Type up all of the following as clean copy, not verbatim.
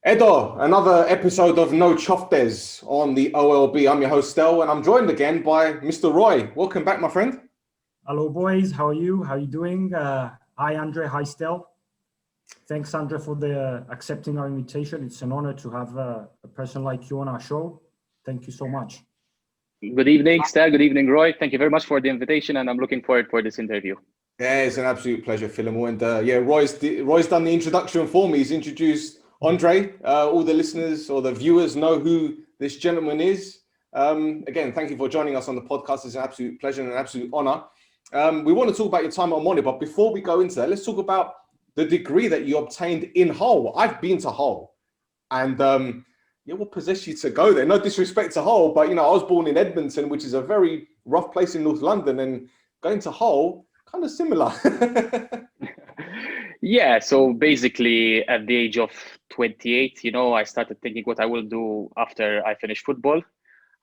Edo, another episode of No Choftes on the OLB. I'm your host, Stel, and I'm joined again by Mr. Roy. Welcome back, my friend. Hello, boys. How are you? How are you doing? Hi, Andre. Hi, Stel. Thanks, Andre, for accepting our invitation. It's an honor to have a person like you on our show. Thank you so much. Good evening, Stel. Good evening, Roy. Thank you very much for the invitation, and I'm looking forward for this interview. Yeah, it's an absolute pleasure, Philimo. And Roy's done the introduction for me. He's introduced Andre. All the listeners or the viewers know who this gentleman is. Again, thank you for joining us on the podcast. It's an absolute pleasure and an absolute honor. We want to talk about your time at Omonoia, but before we go into that, let's talk about the degree that you obtained in Hull. I've been to Hull, and what possessed you to go there? No disrespect to Hull, but I was born in Edmonton, which is a very rough place in North London, and going to Hull, kind of similar. Yeah, so basically at the age of 28, I started thinking what I will do after I finish football.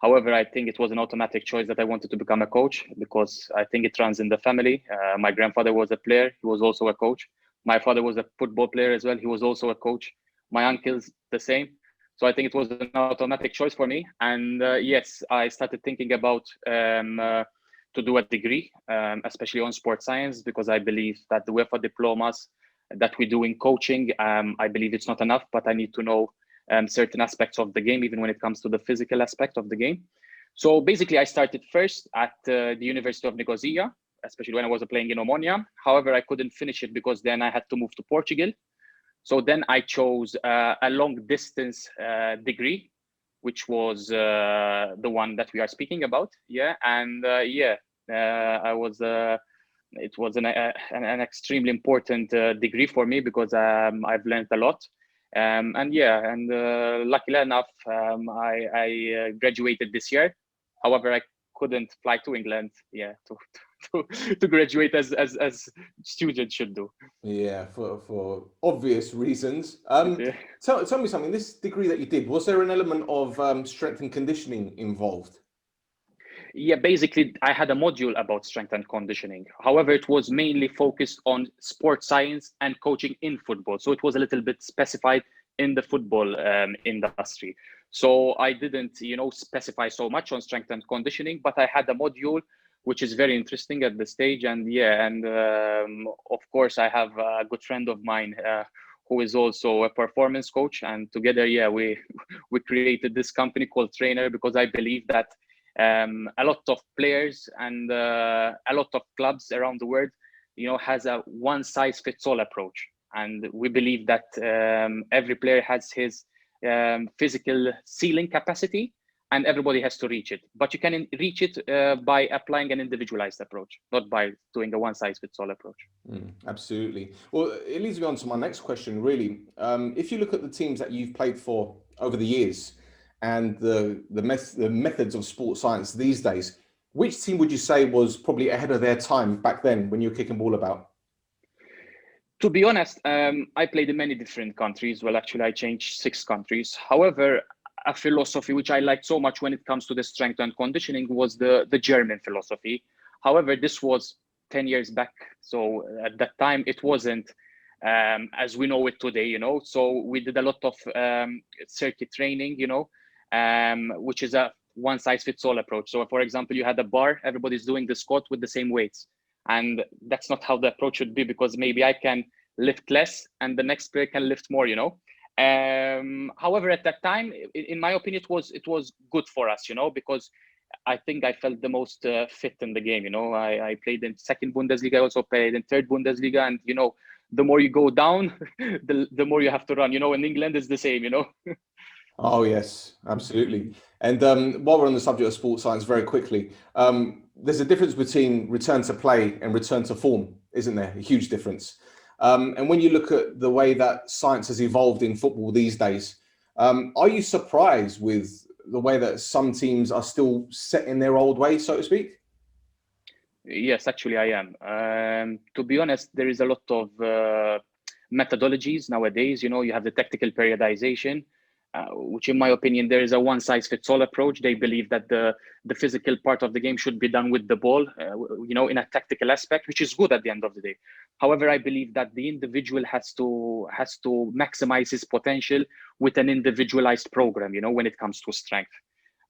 However, I think it was an automatic choice that I wanted to become a coach because I think it runs in the family. My grandfather was a player. He was also a coach. My father was a football player as well. He was also a coach. My uncle's the same. So I think it was an automatic choice for me. And yes, I started thinking about to do a degree, especially on sports science, because I believe that the UEFA diplomas that we do in coaching, I believe it's not enough, but I need to know certain aspects of the game, even when it comes to the physical aspect of the game. So basically, I started first at the University of Nicosia, especially when I was playing in Omonoia. However, I couldn't finish it because then I had to move to Portugal. So then I chose a long distance degree, which was the one that we are speaking about. Yeah, and I was. It was an extremely important degree for me because I've learned a lot. Luckily enough, I graduated this year. However, I couldn't fly to England, to graduate as students should do. Yeah, for obvious reasons. Yeah. Tell me something. This degree that you did, was there an element of strength and conditioning involved? Yeah, basically, I had a module about strength and conditioning. However, it was mainly focused on sports science and coaching in football. So it was a little bit specified in the football industry. So I didn't, specify so much on strength and conditioning, but I had a module which is very interesting at the stage. And of course, I have a good friend of mine who is also a performance coach. And together, we created this company called Traainer because I believe that a lot of players and a lot of clubs around the world, has a one size fits all approach. And we believe that every player has his physical ceiling capacity and everybody has to reach it. But you can reach it by applying an individualized approach, not by doing a one size fits all approach. Absolutely. Well, it leads me on to my next question, really. If you look at the teams that you've played for over the years, and the methods of sports science these days, which team would you say was probably ahead of their time back then when you were kicking ball about? To be honest, I played in many different countries. Well, actually, I changed 6 countries. However, a philosophy which I liked so much when it comes to the strength and conditioning was the German philosophy. However, this was 10 years back. So at that time, it wasn't as we know it today, So we did a lot of circuit training, which is a one size fits all approach. So for example, you had a bar, everybody's doing the squat with the same weights. And that's not how the approach should be, because maybe I can lift less and the next player can lift more, However, at that time, in my opinion, it was good for us, because I think I felt the most fit in the game. I played in second Bundesliga, I also played in third Bundesliga, and the more you go down, the more you have to run. In England, it's the same. Oh yes, absolutely. And while we're on the subject of sports science, very quickly, there's a difference between return to play and return to form, isn't there? A huge difference. And when you look at the way that science has evolved in football these days, are you surprised with the way that some teams are still set in their old ways, so to speak? Yes, actually, I am. To be honest, there is a lot of methodologies nowadays. You have the tactical periodization. which in my opinion, there is a one-size-fits-all approach. They believe that the physical part of the game should be done with the ball, in a tactical aspect, which is good at the end of the day. However, I believe that the individual has to maximize his potential with an individualized program, when it comes to strength.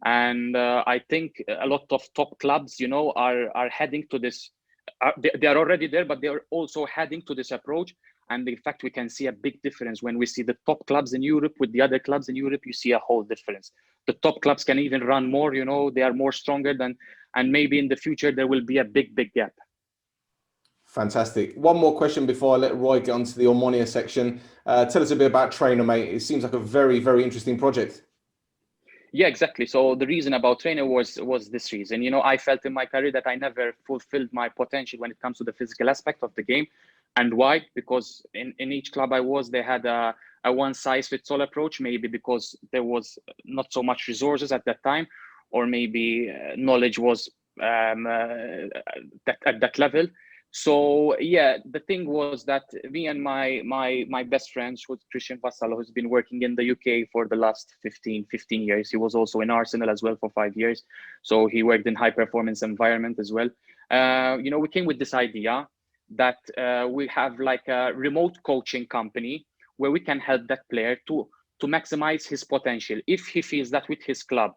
And I think a lot of top clubs, are heading to this. They are already there, but they are also heading to this approach. And in fact, we can see a big difference when we see the top clubs in Europe with the other clubs in Europe. You see a whole difference. The top clubs can even run more, they are more stronger than, and maybe in the future, there will be a big gap. Fantastic. One more question before I let Roy get onto the Omonoia section. Tell us a bit about Traainer, mate. It seems like a very, very interesting project. Yeah, exactly. So the reason about Traainer was this reason. I felt in my career that I never fulfilled my potential when it comes to the physical aspect of the game. And why? Because in each club I was, they had a one-size-fits-all approach, maybe because there was not so much resources at that time, or maybe knowledge was at that level. So yeah, the thing was that me and my best friend, who's Christian Vassalo, who's been working in the UK for the last 15 years. He was also in Arsenal as well for 5 years. So he worked in high performance environment as well. We came with this idea that we have like a remote coaching company where we can help that player to maximize his potential. If he feels that with his club,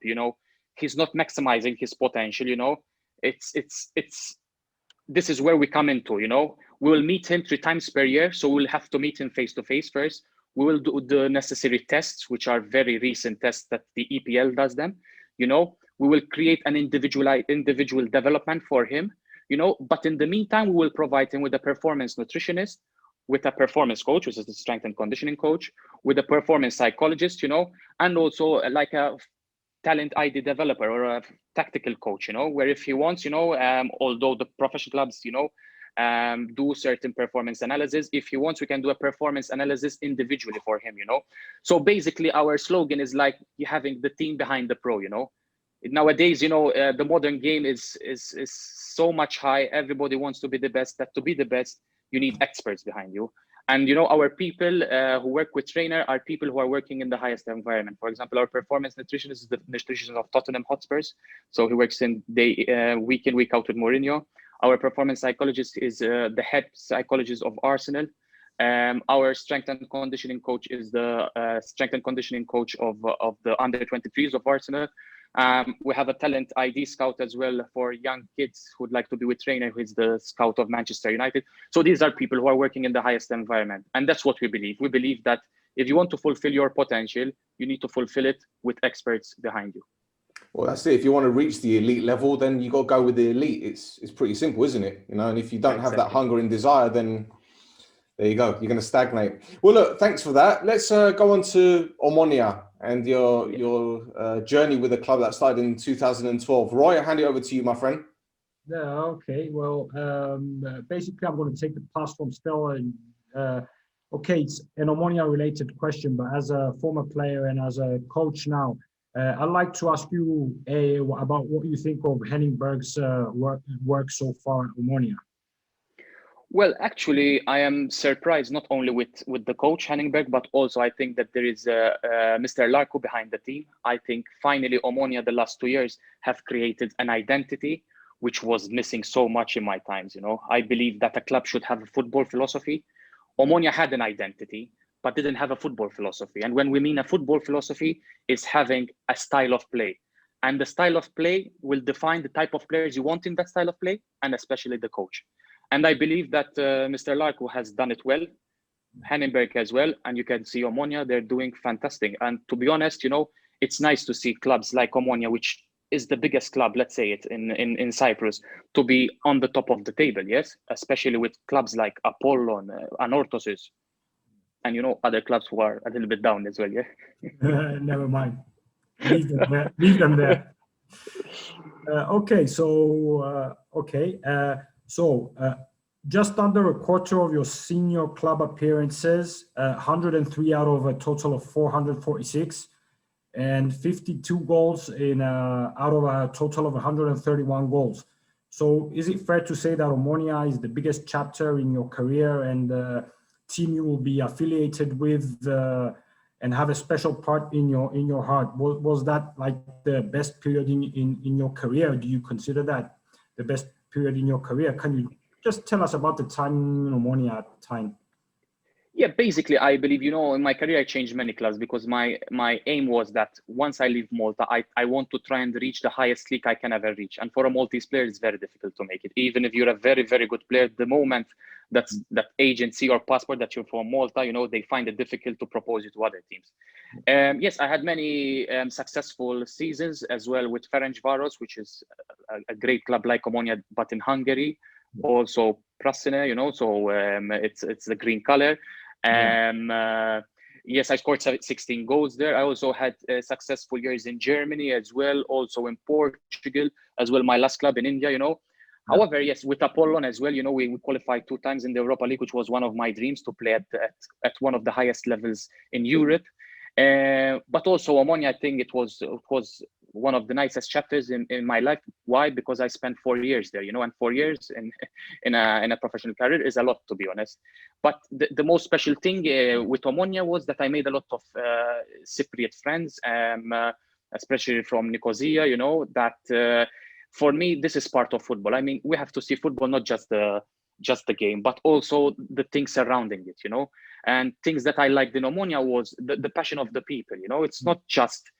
he's not maximizing his potential, this is where we come into, we will meet him 3 times per year. So we'll have to meet him face to face first. We will do the necessary tests, which are very recent tests that the EPL does them. We will create an individual development for him, but in the meantime, we will provide him with a performance nutritionist, with a performance coach, which is the strength and conditioning coach, with a performance psychologist, and also like a talent ID developer or a tactical coach, where if he wants, although the professional clubs, do certain performance analysis, if he wants, we can do a performance analysis individually for him, So basically our slogan is like having the team behind the pro, Nowadays, the modern game is so much high. Everybody wants to be the best. That to be the best, you need experts behind you. And our people who work with Traainer are people who are working in the highest environment. For example, our performance nutritionist is the nutritionist of Tottenham Hotspurs, so he works in week in, week out with Mourinho. Our performance psychologist is the head psychologist of Arsenal. Our strength and conditioning coach is the strength and conditioning coach of the under-23s of Arsenal. We have a talent ID scout as well for young kids who would like to be with Traainer, who is the scout of Manchester United. So these are people who are working in the highest environment. And that's what we believe. We believe that if you want to fulfill your potential, you need to fulfill it with experts behind you. Well, that's it. If you want to reach the elite level, then you got to go with the elite. It's pretty simple, isn't it? And if you don't have that hunger and desire, then there you go. You're going to stagnate. Well, look, thanks for that. Let's go on to Omonoia and your journey with the club that started in 2012. Roy, I'll hand it over to you, my friend. Yeah, okay. Well, basically, I'm going to take the pass from Stel. And okay, it's an Omonoia-related question, but as a former player and as a coach now, I'd like to ask you about what you think of Henning Berg's work so far at Omonoia. Well, actually, I am surprised not only with the coach Henning Berg, but also I think that there is Mr. Larko behind the team. I think finally Omonoia the last 2 years have created an identity which was missing so much in my times. I believe that a club should have a football philosophy. Omonoia had an identity, but didn't have a football philosophy. And when we mean a football philosophy, is having a style of play. And the style of play will define the type of players you want in that style of play, and especially the coach. And I believe that Mr. Larko has done it well, Henning Berg as well, and you can see Omonoia, they're doing fantastic. And to be honest, it's nice to see clubs like Omonoia, which is the biggest club, let's say it, in Cyprus, to be on the top of the table, yes? Especially with clubs like Apollon, Anorthosis, and other clubs who are a little bit down as well, yeah? Never mind. Leave them there. Okay, so just under a quarter of your senior club appearances, 103 out of a total of 446, and 52 goals out of a total of 131 goals. So is it fair to say that Omonoia is the biggest chapter in your career and the team you will be affiliated with and have a special part in your heart. Was that like the best period in your career? Do you consider that the best period in your career? Can you just tell us about the time in Omonoia at the time? Yeah, basically, I believe, in my career, I changed many clubs because my aim was that once I leave Malta, I want to try and reach the highest league I can ever reach. And for a Maltese player, it's very difficult to make it. Even if you're a very, very good player, the moment that agency or passport that you're from Malta, they find it difficult to propose you to other teams. Yes, I had many successful seasons as well with Ferencváros, which is a great club like Omonoia, but in Hungary. Also Traainer, so it's the green color. Yes, I scored 16 goals there. I also had successful years in Germany as well, also in Portugal as well. My last club in India, However, yes, with Apollon as well, we qualified 2 times in the Europa League, which was one of my dreams to play at one of the highest levels in Europe. But also Omonoia, I think it was one of the nicest chapters in my life. Why? Because I spent 4 years there, and 4 years in a professional career is a lot, to be honest. But the most special thing with Omonoia was that I made a lot of Cypriot friends, especially from Nicosia, that for me, this is part of football. I mean, we have to see football, not just the game, but also the things surrounding it, and things that I liked in Omonoia was the passion of the people, it's not just,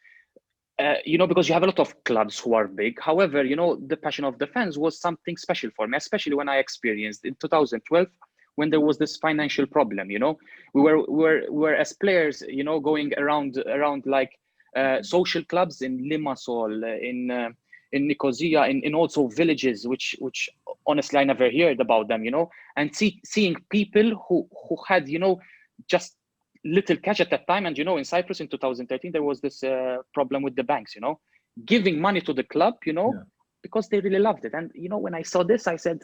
because you have a lot of clubs who are big. However, the passion of the fans was something special for me, especially when I experienced in 2012, when there was this financial problem, we were as players, going around like social clubs in Limassol, in Nicosia, in also villages, which honestly I never heard about them, and seeing people who had, just little cash at that time. And, in Cyprus in 2013, there was this problem with the banks, giving money to the club, because they really loved it. And, when I saw this, I said,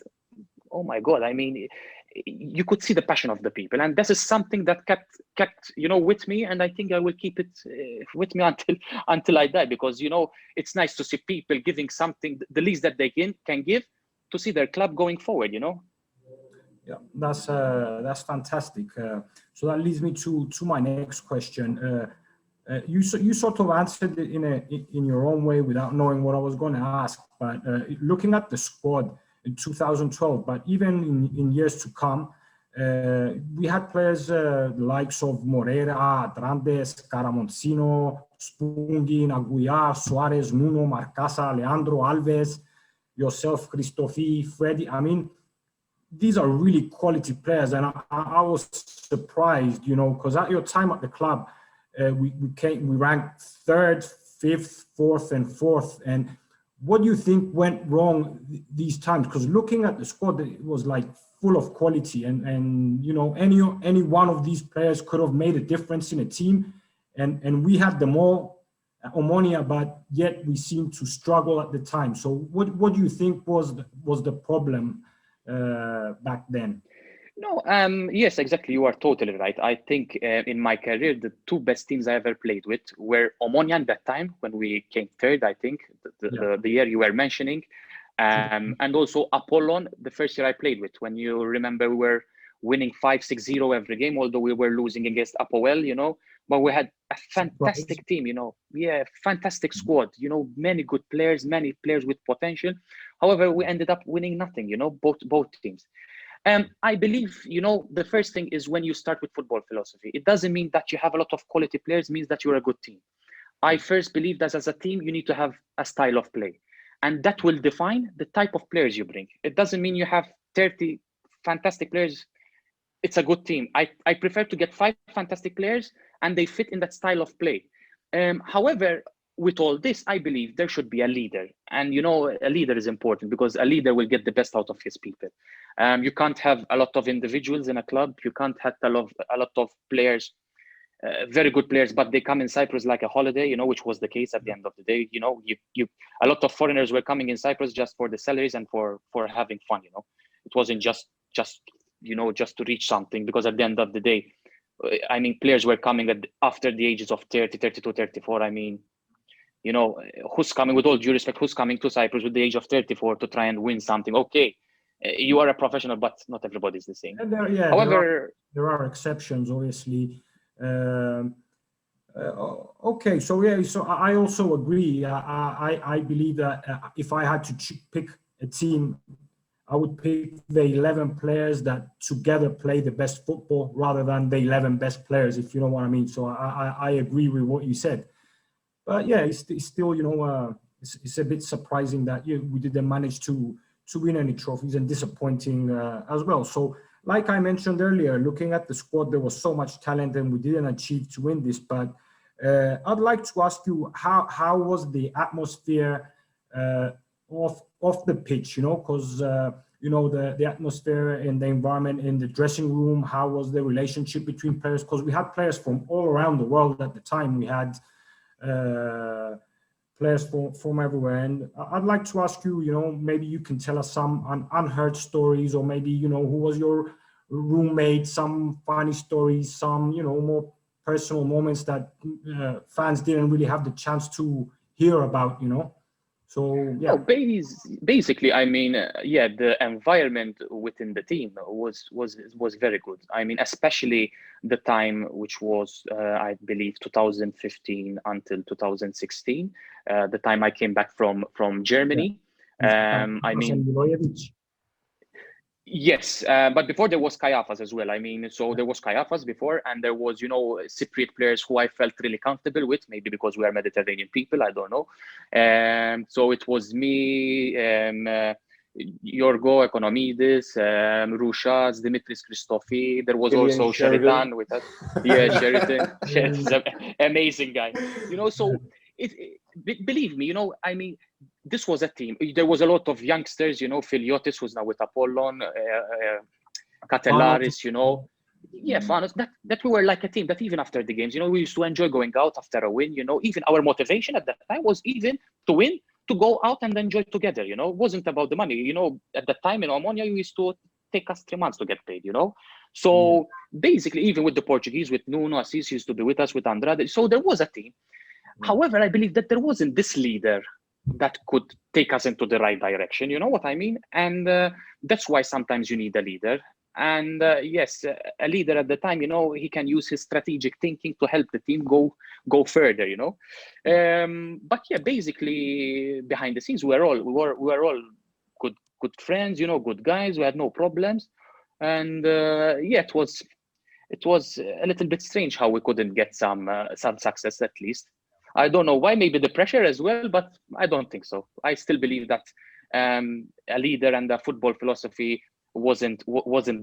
oh my God, I mean, you could see the passion of the people. And this is something that kept, with me. And I think I will keep it with me until I die, because, it's nice to see people giving something, the least that they can give, to see their club going forward, Yeah, that's fantastic. So that leads me to my next question. You sort of answered it in your own way without knowing what I was going to ask. But looking at the squad in 2012, but even in years to come, we had players the likes of Moreira, Drandes, Caramoncino, Spungin, Aguiar, Suarez, Nuno, Marcasa, Leandro, Alves, yourself, Christofi, Freddy. I mean, these are really quality players, and I was surprised, because at your time at the club, we ranked 3rd, 5th, 4th, and 4th. And what do you think went wrong these times? Because looking at the squad, it was like full of quality, and any one of these players could have made a difference in a team, and we had them all at Omonoia, but yet we seemed to struggle at the time. So what do you think was the problem back then? No, yes, exactly. You are totally right. I think in my career, the 2 best teams I ever played with were Omonoia at that time, when we came 3rd, I think, the year you were mentioning, and also Apollon, the first year I played with, when you remember we were winning 5-6-0 every game, although we were losing against Apoel, but we had a fantastic team, fantastic squad, many good players, many players with potential. However, we ended up winning nothing, both teams. I believe, the first thing is when you start with football philosophy, it doesn't mean that you have a lot of quality players, means that you're a good team. I first believe that as a team, you need to have a style of play, and that will define the type of players you bring. It doesn't mean you have 30 fantastic players. It's a good team. I prefer to get 5 fantastic players and they fit in that style of play. However, with all this, I believe there should be a leader. And, a leader is important, because a leader will get the best out of his people. You can't have a lot of individuals in a club. You can't have a lot of players, very good players, but they come in Cyprus like a holiday, which was the case at the end of the day. A lot of foreigners were coming in Cyprus just for the salaries and for having fun. It wasn't just to reach something, because at the end of the day, I mean, players were coming after the ages of 30, 32, 34. I mean, who's coming, with all due respect, who's coming to Cyprus with the age of 34 to try and win something? Okay, you are a professional, but not everybody's the same. However, there are exceptions, obviously. Okay, so yeah, so I also agree. I believe that if I had to pick a team, I would pick the 11 players that together play the best football rather than the 11 best players, if you know what I mean. So I agree with what you said. But yeah, it's still, it's a bit surprising that we didn't manage to win any trophies, and disappointing as well. So like I mentioned earlier, looking at the squad, there was so much talent and we didn't achieve to win this. But I'd like to ask you, how was the atmosphere off the pitch, because the atmosphere and the environment in the dressing room, how was the relationship between players? Because we had players from all around the world at the time. We had players from everywhere, and I'd like to ask you, maybe you can tell us some unheard stories, or maybe, who was your roommate, some funny stories, some, more personal moments that fans didn't really have the chance to hear about, So yeah. No, basically, I mean, yeah, the environment within the team was very good. I mean, especially the time which was, I believe, 2015 until 2016, the time I came back from Germany. I mean, yes, but before there was Caiaphas as well. I mean, so there was Caiaphas before, and there was, Cypriot players who I felt really comfortable with, maybe because we are Mediterranean people, I don't know. So it was me, Yorgo Economides, Rushas, Dimitris Christofi. There was Ilian also Sheridan with us. Yeah, Sheridan. Sheridan's an amazing guy. So believe me, I mean, this was a team. There was a lot of youngsters, Filiotis, who's now with Apollon, Catellaris, yeah, Fanos, that we were like a team, that even after the games, we used to enjoy going out after a win, even our motivation at that time was even to win, to go out and enjoy together, it wasn't about the money, at that time in Omonoia, you used to take us 3 months to get paid, So basically, even with the Portuguese, with Nuno, Assis used to be with us, with Andrade, so there was a team. However, I believe that there wasn't this leader that could take us into the right direction, you know what I mean? And that's why sometimes you need a leader. And yes, a leader at the time, he can use his strategic thinking to help the team go further, But yeah, basically behind the scenes, we were all good friends, good guys. We had no problems, and yeah, it was a little bit strange how we couldn't get some success at least. I don't know why, maybe the pressure as well, but I don't think so. I still believe that a leader and a football philosophy wasn't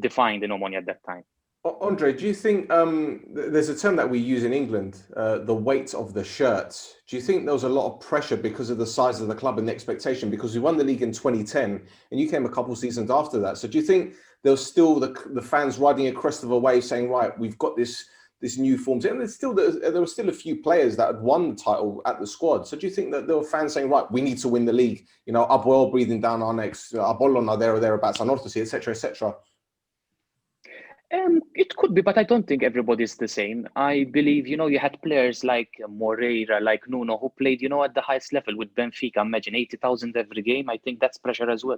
defined in Omonia at that time. Andre, do you think there's a term that we use in England, the weight of the shirt? Do you think there was a lot of pressure because of the size of the club and the expectation? Because we won the league in 2010 and you came a couple of seasons after that. So do you think there was still the fans riding a crest of a wave saying, right, we've got this new form? And there were still a few players that had won the title at the squad. So do you think that there were fans saying, right, we need to win the league? Abuel breathing down our necks, Apollon are there or thereabouts, Anorthosis, etc., etc. It could be, but I don't think everybody's the same. I believe, you had players like Moreira, like Nuno, who played, at the highest level with Benfica. Imagine 80,000 every game. I think that's pressure as well,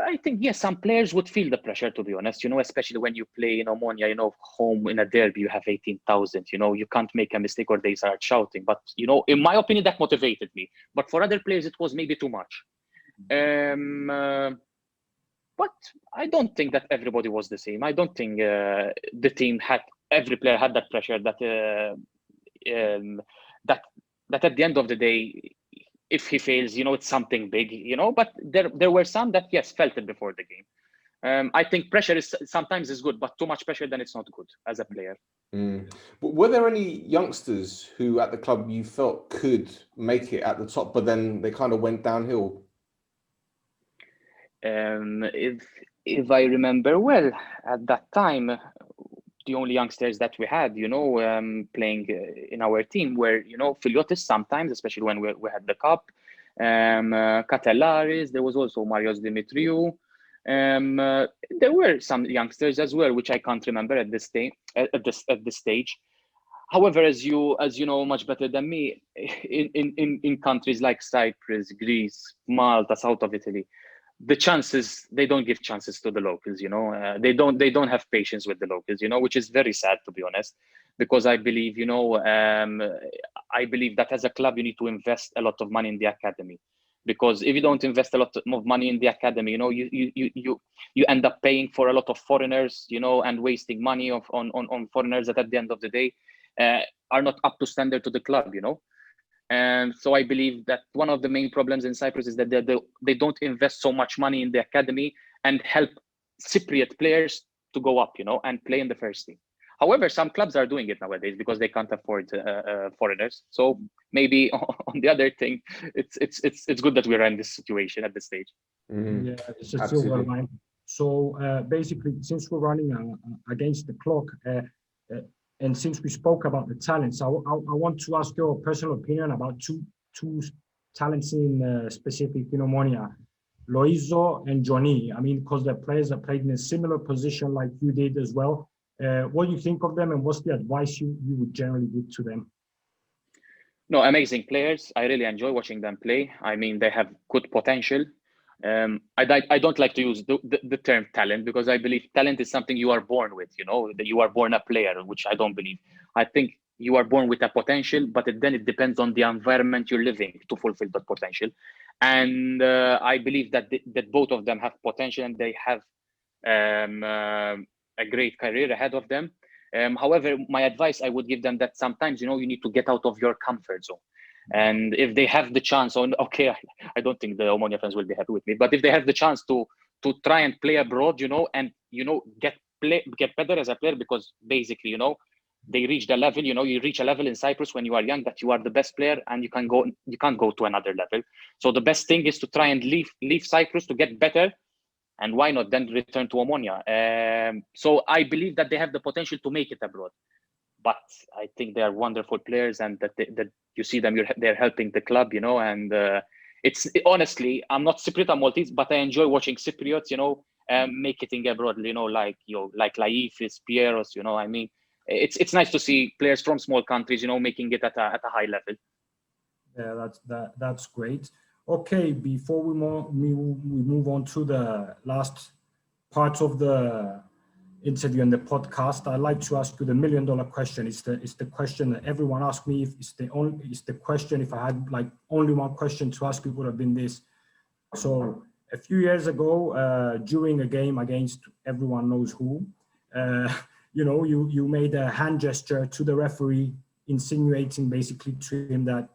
I think, yes, some players would feel the pressure, to be honest, especially when you play in Omonia, home in a derby, you have 18,000, you can't make a mistake or they start shouting. But, in my opinion, that motivated me. But for other players, it was maybe too much. But I don't think that everybody was the same. I don't think the team every player had that pressure that that at the end of the day, if he fails, it's something big, But there were some that, yes, felt it before the game. I think pressure sometimes is good, but too much pressure, then it's not good as a player. But were there any youngsters who at the club you felt could make it at the top, but then they kind of went downhill? If I remember well, at that time, the only youngsters that we had, playing in our team were, Filiotis sometimes, especially when we had the cup, Catellaris. There was also Marios Dimitriou. There were some youngsters as well, which I can't remember at this stage. However, as you know much better than me, in countries like Cyprus, Greece, Malta, south of Italy, the chances, they don't give chances to the locals, you know. They don't have patience with the locals, you know, which is very sad, to be honest, because I believe, you know, I believe that as a club you need to invest a lot of money in the academy, because if you don't invest a lot of money in the academy, you know, you end up paying for a lot of foreigners, you know, and wasting money on foreigners that at the end of the day are not up to standard to the club, you know. And so I believe that one of the main problems in Cyprus is that they don't invest so much money in the academy and help Cypriot players to go up, you know, and play in the first team. However, some clubs are doing it nowadays because they can't afford foreigners. So maybe on the other thing, it's good that we're in this situation at this stage. Yeah, it's a silver line. So basically, since we're running against the clock, and since we spoke about the talents, I want to ask your personal opinion about two talents in specific in Omonia, Loizo and Johnny. I mean, because they're players that played in a similar position like you did as well. What do you think of them, and what's the advice you would generally give to them? No, amazing players. I really enjoy watching them play. I mean, they have good potential. I don't like to use the term talent, because I believe talent is something you are born with, you know, that you are born a player, which I don't believe. I think you are born with a potential, but then it depends on the environment you're living to fulfill that potential. And I believe that that both of them have potential, and they have a great career ahead of them. However, my advice I would give them that sometimes, you know, you need to get out of your comfort zone. And if they have the chance, okay, I don't think the Omonia fans will be happy with me, but if they have the chance to try and play abroad, you know, and, you know, get better as a player, because basically, you know, they reached a level, you know, you reach a level in Cyprus when you are young that you are the best player, and you can't go to another level. So the best thing is to try and leave Cyprus to get better, and why not then return to Omonia? So I believe that they have the potential to make it abroad. But I think they are wonderful players, and that you see them, they're helping the club, you know. And it's honestly, I'm not Cypriot, I'm Maltese, but I enjoy watching Cypriots, you know, make it in abroad, you know, like Laifis, Pieros, you know. I mean, it's nice to see players from small countries, you know, making it at a high level. Yeah, that's great. Okay, before we move on to the last part of the interview and the podcast, I'd like to ask you the $1 million question. It's the question that everyone asks me. It's the question, if I had like only one question to ask you, would have been this. So a few years ago, during a game against everyone knows who, you know, you made a hand gesture to the referee, insinuating basically to him that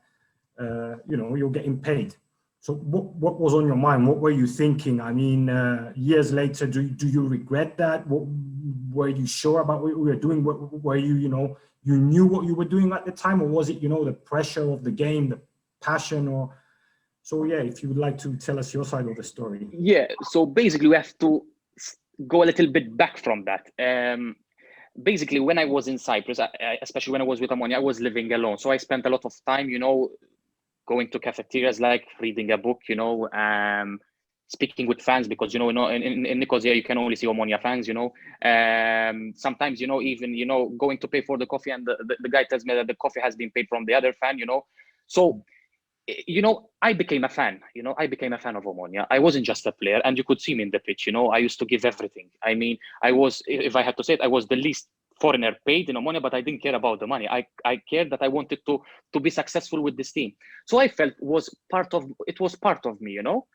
you know, you're getting paid. So what was on your mind? What were you thinking? I mean, years later, do you regret that? Were you sure about what you were doing? Were you, you know, you knew what you were doing at the time, or was it, you know, the pressure of the game, the passion, or? So yeah, if you would like to tell us your side of the story. Yeah, so basically we have to go a little bit back from that. Basically, when I was in Cyprus, especially when I was with Omonia, I was living alone. So I spent a lot of time, you know, going to cafeterias, like reading a book, you know, speaking with fans, because, you know, in Nicosia, you can only see Omonia fans, you know. Sometimes, you know, even, you know, going to pay for the coffee, and the guy tells me that the coffee has been paid from the other fan, you know. So, you know, I became a fan, you know, I became a fan of Omonia. I wasn't just a player, and you could see me in the pitch, you know, I used to give everything. I mean, I was, if I had to say it, I was the least foreigner paid in Omonia, but I didn't care about the money. I cared that I wanted to be successful with this team. So I felt it was part of me, you know.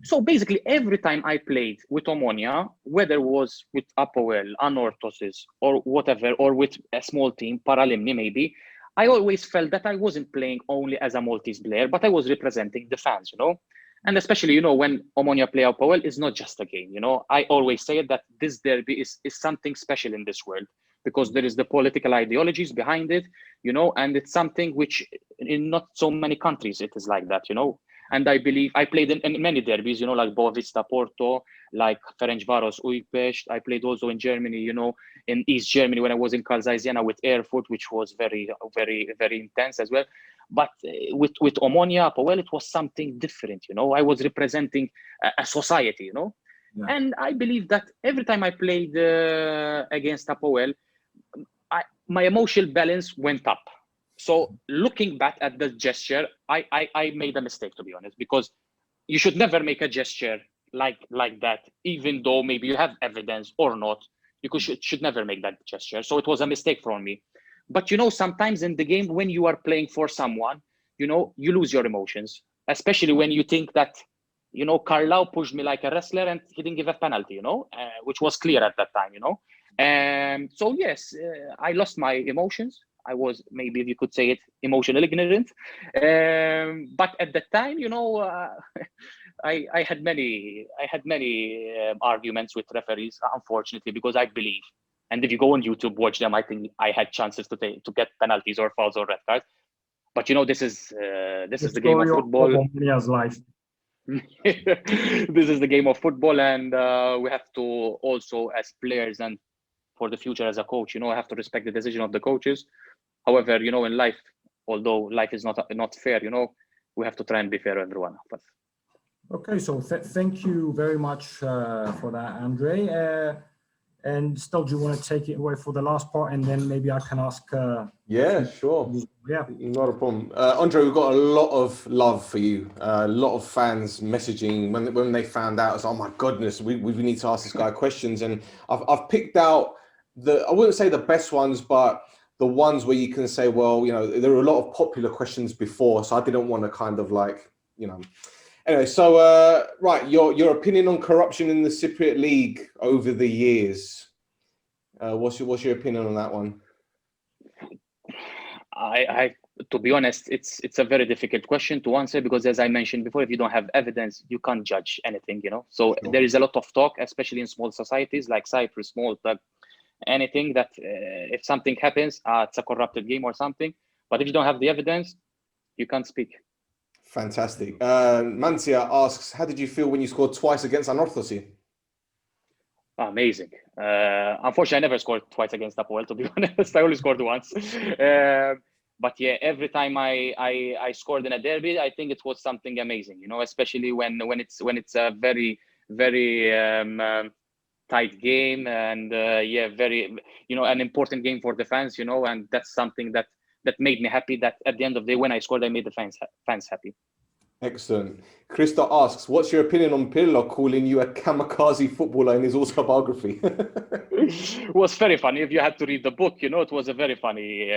So basically, every time I played with Omonia, whether it was with Apoel, Anorthosis, or whatever, or with a small team, Paralimni maybe, I always felt that I wasn't playing only as a Maltese player, but I was representing the fans, you know. And especially, you know, when Omonia play Apoel, it's not just a game, you know. I always say that this derby is something special in this world, because there is the political ideologies behind it, you know, and it's something which in not so many countries it is like that, you know. And I believe I played in many derbies, you know, like Boavista Porto, like Ferencvaros Újpest. I played also in Germany, you know, in East Germany when I was in Calzaiziana with Erfurt, which was very, very, very intense as well. But with Omonia, Apoel, it was something different, you know. I was representing a society, you know. Yeah. And I believe that every time I played against Apoel, my emotional balance went up. So looking back at the gesture, I made a mistake, to be honest, because you should never make a gesture like that, even though maybe you have evidence or not, you should never make that gesture. So it was a mistake from me. But sometimes in the game, when you are playing for someone, you lose your emotions, especially when you think that, Carlau pushed me like a wrestler and he didn't give a penalty, which was clear at that time, And so, yes, I lost my emotions. I was, maybe if you could say it, emotional ignorant. But at that time, I had many arguments with referees, unfortunately, because I believe, and if you go on YouTube, watch them, I think I had chances to get penalties or fouls or red cards. But this is the game of football. Omonia's life. This is the game of football, and we have to also, as players and for the future as a coach, have to respect the decision of the coaches. However, in life, although life is not fair, we have to try and be fair to everyone. But okay, so thank you very much for that, Andre. And Stel, do you want to take it away for the last part, and then maybe I can ask? Yeah, sure. Yeah, not a problem. Andre, we've got a lot of love for you. A lot of fans messaging when they found out. It's, oh my goodness, we need to ask this guy questions. And I've picked out I wouldn't say the best ones, but the ones where you can say, well, there were a lot of popular questions before, so I didn't want to kind of Anyway, so right, your opinion on corruption in the Cypriot League over the years. What's your opinion on that one? I to be honest, it's a very difficult question to answer, because as I mentioned before, if you don't have evidence, you can't judge anything, So Sure. There is a lot of talk, especially in small societies like Cyprus, Malta, anything that if something happens, it's a corrupted game or something. But if you don't have the evidence, you can't speak. Fantastic. Mancia asks, how did you feel when you scored twice against Anorthosis? Amazing. Unfortunately, I never scored twice against Apoel, to be honest. I only scored once. But yeah, every time I scored in a derby, I think it was something amazing, especially when it's a very, very tight game, and very, an important game for the fans, and that's something that made me happy, that at the end of the day, when I scored, I made the fans happy. Excellent. Krista asks, what's your opinion on Pirlo calling you a kamikaze footballer in his autobiography? It was very funny. If you had to read the book, it was a very funny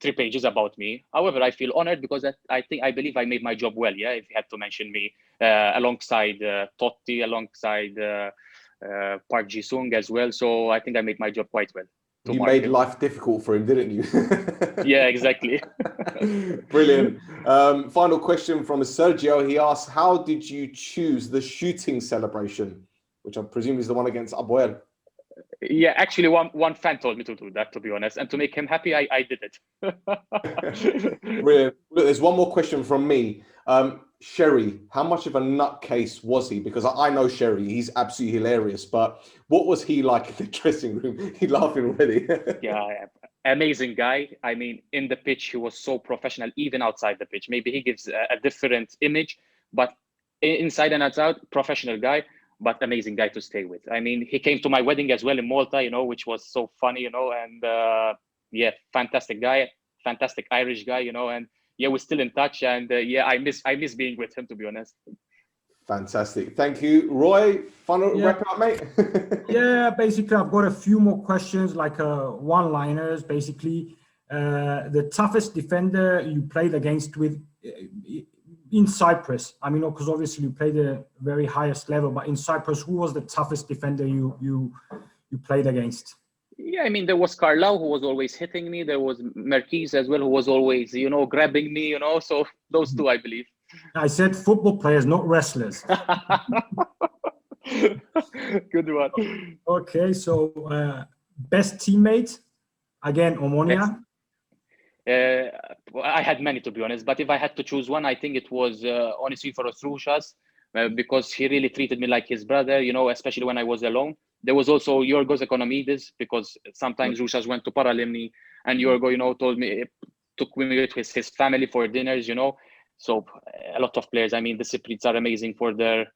3 pages about me. However, I feel honored, because I believe I made my job well. Yeah, if you had to mention me alongside Totti, alongside Park Ji-sung as well. So I think I made my job quite well. You made life difficult for him, didn't you? Yeah, exactly. Brilliant. Final question from Sergio. He asks, how did you choose the shooting celebration, which I presume is the one against Apoel? Yeah, actually, one fan told me to do that, to be honest, and to make him happy, I did it. Brilliant. Look, there's one more question from me. Sherry, how much of a nutcase was he? Because I know Sherry, he's absolutely hilarious, but what was he like in the dressing room? He's laughing already. Yeah, amazing guy. I mean, in the pitch, he was so professional, even outside the pitch. Maybe he gives a different image, but inside and outside, professional guy, but amazing guy to stay with. I mean, he came to my wedding as well in Malta, which was so funny, and yeah, fantastic guy, fantastic Irish guy, and yeah, we're still in touch, and yeah, I miss being with him, to be honest. Fantastic. Thank you. Roy, final wrap up, mate? Yeah, basically, I've got a few more questions, like one-liners, basically. The toughest defender you played against in Cyprus? I mean, because obviously you played the very highest level, but in Cyprus, who was the toughest defender you played against? Yeah, I mean, there was Carlau, who was always hitting me. There was Merkis as well, who was always, grabbing me, So those two, I believe. I said football players, not wrestlers. Good one. Okay, so best teammate, again, Omonoia. I had many, to be honest, but if I had to choose one, I think it was Onisiforos Rouchas, because he really treated me like his brother, especially when I was alone. There was also Yorgos Economides, because sometimes Rouchas went to Paralimni, and Yorgo, took me with his family for dinners, So a lot of players. I mean, the Cypriots are amazing for their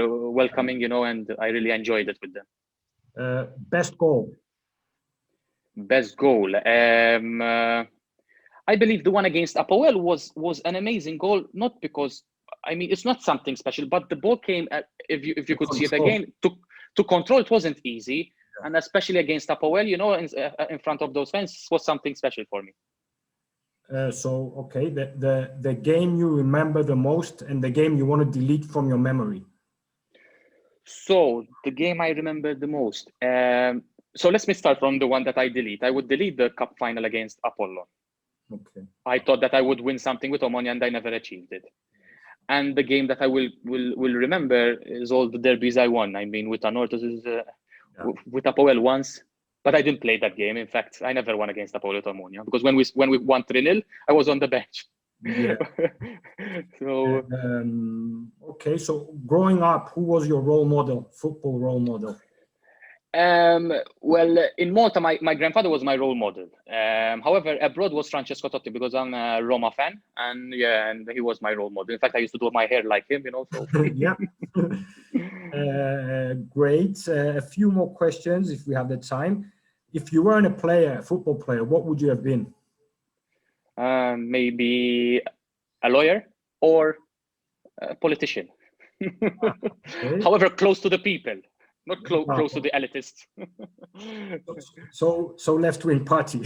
welcoming, and I really enjoyed it with them. Best goal. Best goal. I believe the one against Apoel was an amazing goal, not because I mean, it's not something special, but the ball came, if you could see it Control. again, to control, it wasn't easy. And especially against Apoel, in front of those fans was something special for me. So, okay, the game you remember the most and the game you want to delete from your memory. So the game I remember the most. So let me start from the one that I delete. I would delete the cup final against Apollon. Okay. I thought that I would win something with Omonoia, and I never achieved it. And the game that I will remember is all the derbies I won. I mean, with Anortos, with Apoel once, but I didn't play that game. In fact, I never won against Apoel with Omonoia, because when we won 3-0, I was on the bench. Yeah. So okay, so growing up, who was your role model, football role model? Well, in Malta, my grandfather was my role model. However, abroad was Francesco Totti, because I'm a Roma fan, and he was my role model. In fact, I used to do my hair like him, So Yeah. Great. A few more questions if we have the time. If you weren't a football player, what would you have been? maybe a lawyer or a politician. Okay. However, close to the people, not close to the elitists. So left-wing party.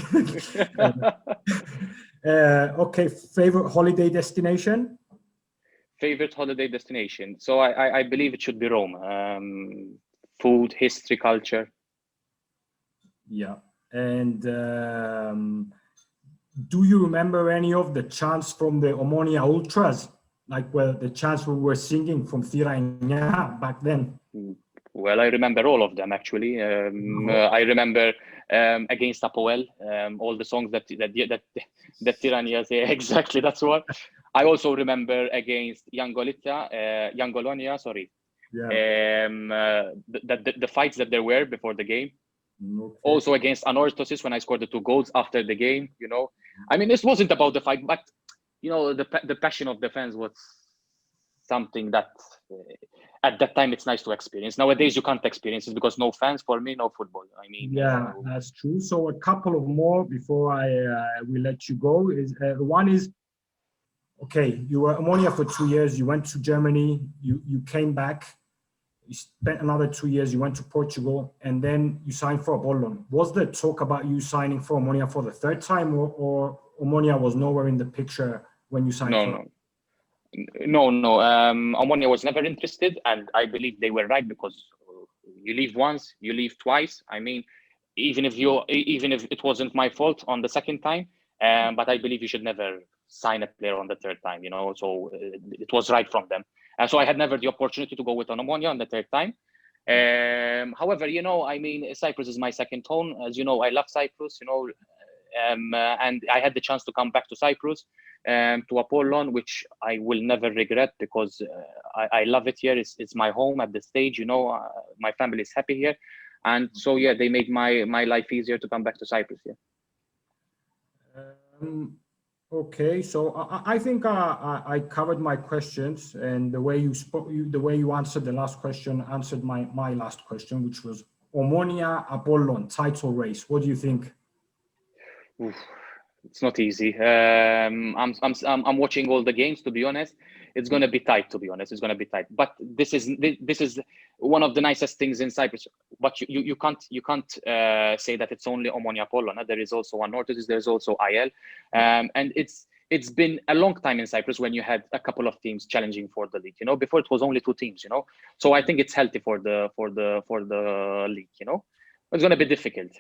Okay, favorite holiday destination? Favorite holiday destination. So I believe it should be Rome. Food, history, culture. Yeah. And do you remember any of the chants from the Omonoia Ultras? Like the chants we were singing from Traainer back then? Well, I remember all of them, actually. I remember against Apoel, all the songs that Tirania say. Exactly, that's what. I also remember against Youngolonia, sorry. Yeah. The fights that there were before the game. Okay. Also against Anorthosis, when I scored the 2 goals after the game. I mean, this wasn't about the fight, but the passion of the fans was something that at that time it's nice to experience. Nowadays you can't experience it, because no fans, for me, no football. I mean, yeah, that's true. So a couple of more before we let you go. Is one is, okay, you were Omonoia for 2 years. You went to Germany. You came back. You spent another 2 years. You went to Portugal, and then you signed for Apollon. Was there talk about you signing for Omonoia for the 3rd time, or Omonoia was nowhere in the picture when you signed? No. Omonoia was never interested, and I believe they were right, because you leave once, you leave twice. I mean, even if it wasn't my fault on the 2nd time, but I believe you should never sign a player on the 3rd time. So it was right from them. And so I had never the opportunity to go with Omonoia on the 3rd time. However, I mean, Cyprus is my 2nd home. As you know, I love Cyprus. And I had the chance to come back to Cyprus, to Apollon, which I will never regret, because I love it here. It's my home at this stage. My family is happy here, and so they made my life easier to come back to Cyprus. Okay, so I think I covered my questions, and the way you answered the last question answered my last question, which was Omonoia Apollon title race. What do you think? Oof, it's not easy. I'm watching all the games, to be honest. It's going to be tight, to be honest. It's going to be tight. But this is one of the nicest things in Cyprus. But you can't say that it's only Omonoia Apollon. There is also Anorthosis. There's also IL, and it's been a long time in Cyprus when you had a couple of teams challenging for the league. Before it was only 2 teams. So I think it's healthy for the league. It's going to be difficult.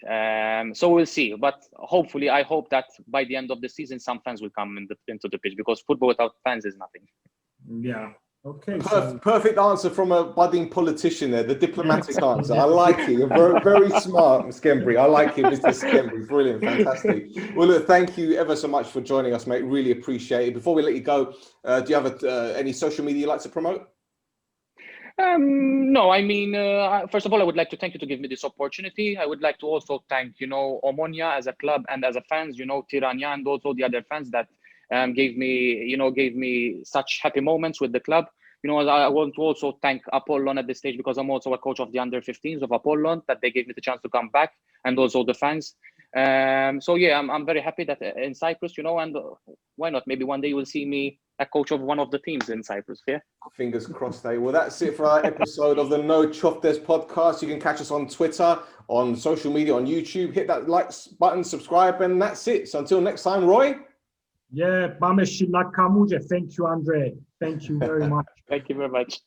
So we'll see. But hopefully, I hope that by the end of the season, some fans will come into the pitch, because football without fans is nothing. Yeah. Okay. Perfect answer from a budding politician there. The diplomatic answer. I like it. You're very, very smart, Schembri. I like it, Mr. Schembri. Brilliant. Fantastic. Well, look, thank you ever so much for joining us, mate. Really appreciate it. Before we let you go, do you have any social media you'd like to promote? No, I mean, first of all, I would like to thank you to give me this opportunity. I would like to also thank, Omonoia as a club and as a fans, Tirania, and also the other fans that gave me such happy moments with the club. I want to also thank Apollon at this stage, because I'm also a coach of the under-15s of Apollon, that they gave me the chance to come back, and also the fans. So yeah, I'm very happy that in Cyprus, you know, and why not? Maybe one day you will see me a coach of one of the teams in Cyprus. Yeah. Fingers crossed, eh? Well, that's it for our episode of the No Choftes podcast. You can catch us on Twitter, on social media, on YouTube. Hit that like button, subscribe, and that's it. So until next time, Roy. Yeah, Thank you, Andre. Thank you very much. Thank you very much.